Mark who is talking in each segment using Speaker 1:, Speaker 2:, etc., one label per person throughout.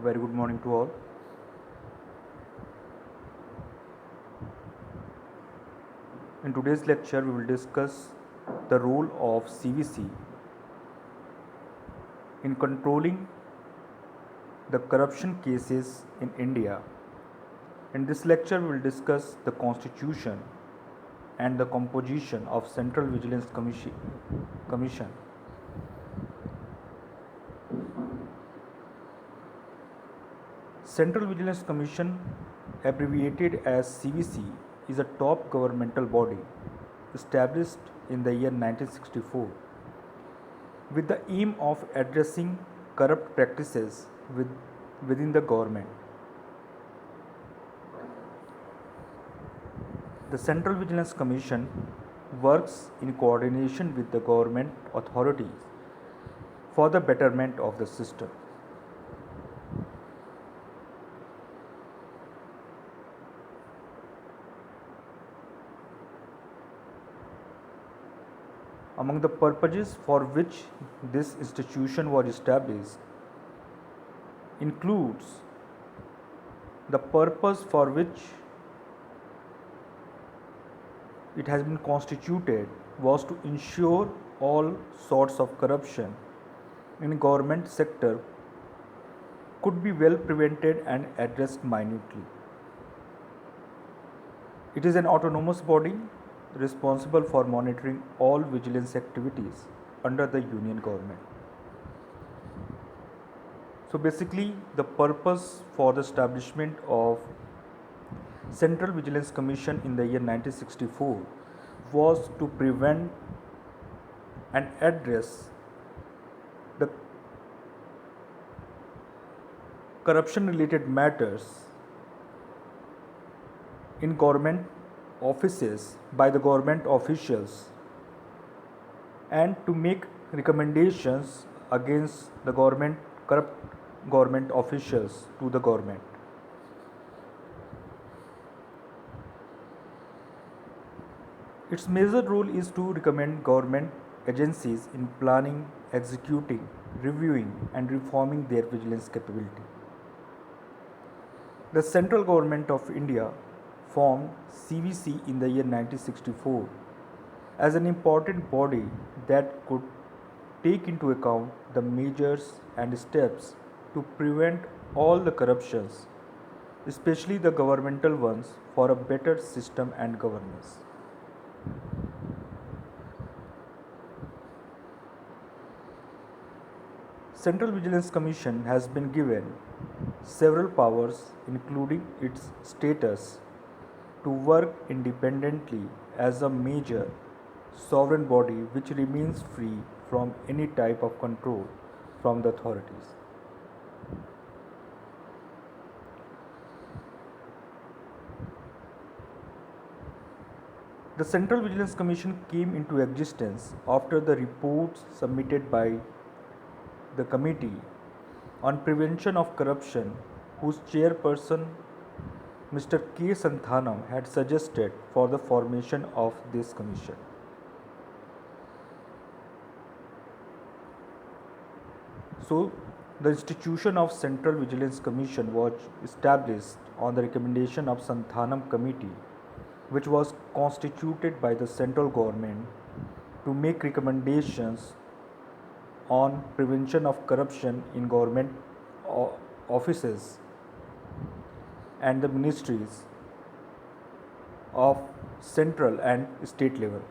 Speaker 1: very good morning to all. In today's lecture, we will discuss the role of CVC in controlling the corruption cases in India. In this lecture, we will discuss the constitution and the composition of Central Vigilance Commission. Central Vigilance Commission, abbreviated as CVC, is a top governmental body established in the year 1964 with the aim of addressing corrupt practices within the government. The Central Vigilance Commission works in coordination with the government authorities for the betterment of the system. Among the purposes for which this institution was established includes the purpose for which it has been constituted was to ensure all sorts of corruption in government sector could be well prevented and addressed minutely. It is an autonomous body responsible for monitoring all vigilance activities under the union government. So basically, the purpose for the establishment of Central Vigilance Commission in the year 1964 was to prevent and address the corruption related matters in government offices by the government officials and to make recommendations against the corrupt government officials to the government. Its major role is to recommend government agencies in planning, executing, reviewing and reforming their vigilance capability. The central government of India formed CVC in the year 1964 as an important body that could take into account the measures and steps to prevent all the corruptions, especially the governmental ones, for a better system and governance. Central Vigilance Commission has been given several powers, including its status to work independently as a major sovereign body which remains free from any type of control from the authorities. The Central Vigilance Commission came into existence after the reports submitted by the Committee on Prevention of Corruption, whose chairperson Mr. K. Santhanam had suggested for the formation of this commission. So, the institution of Central Vigilance Commission was established on the recommendation of Santhanam Committee, which was constituted by the central government to make recommendations on prevention of corruption in government offices and the ministries of central and state level.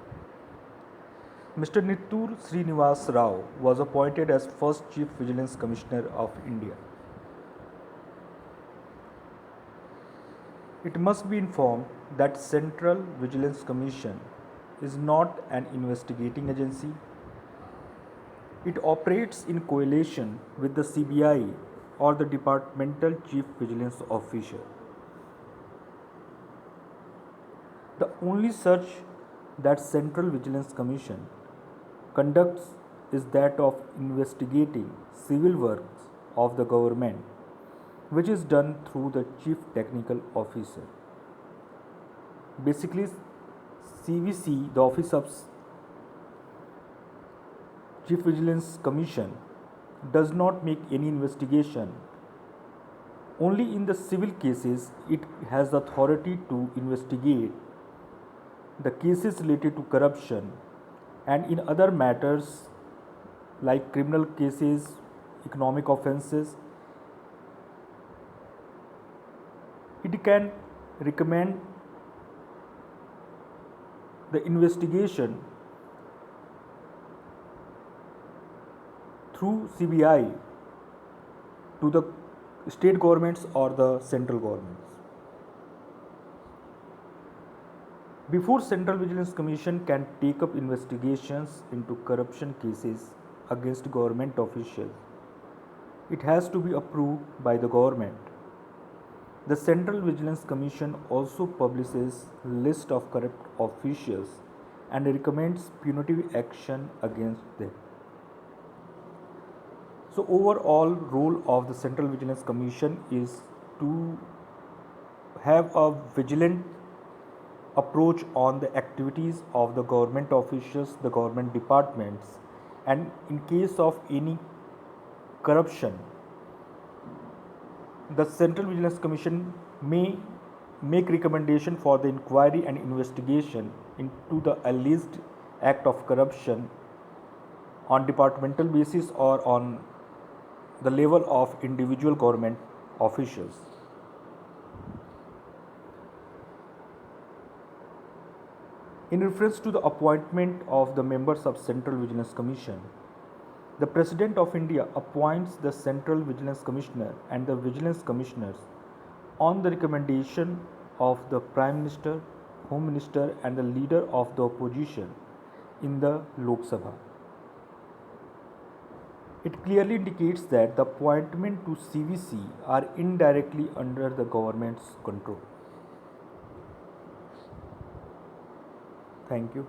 Speaker 1: Mr. Nittur Srinivas Rao was appointed as first Chief Vigilance Commissioner of India. It must be informed that Central Vigilance Commission is not an investigating agency. It operates in coalition with the CBI or the Departmental Chief Vigilance Officer. The only search that Central Vigilance Commission conducts is that of investigating civil works of the government, which is done through the Chief Technical Officer. Basically, CVC, the Office of Chief Vigilance Commission, does not make any investigation Only in the civil cases it has the authority to investigate the cases related to corruption, and in other matters like criminal cases, economic offenses, it can recommend the investigation through CBI to the state governments or the central governments. Before Central Vigilance Commission can take up investigations into corruption cases against government officials, it has to be approved by the government. The Central Vigilance Commission also publishes list of corrupt officials and recommends punitive action against them. So overall role of the Central Vigilance Commission is to have a vigilant approach on the activities of the government officials, the government departments, and in case of any corruption, the Central Vigilance Commission may make recommendation for the inquiry and investigation into the alleged act of corruption on departmental basis or on the level of individual government officials. In reference to the appointment of the members of Central Vigilance Commission, the President of India appoints the Central Vigilance Commissioner and the Vigilance Commissioners on the recommendation of the Prime Minister, Home Minister and the Leader of the Opposition in the Lok Sabha. It clearly indicates that the appointment to CVC are indirectly under the government's control. Thank you.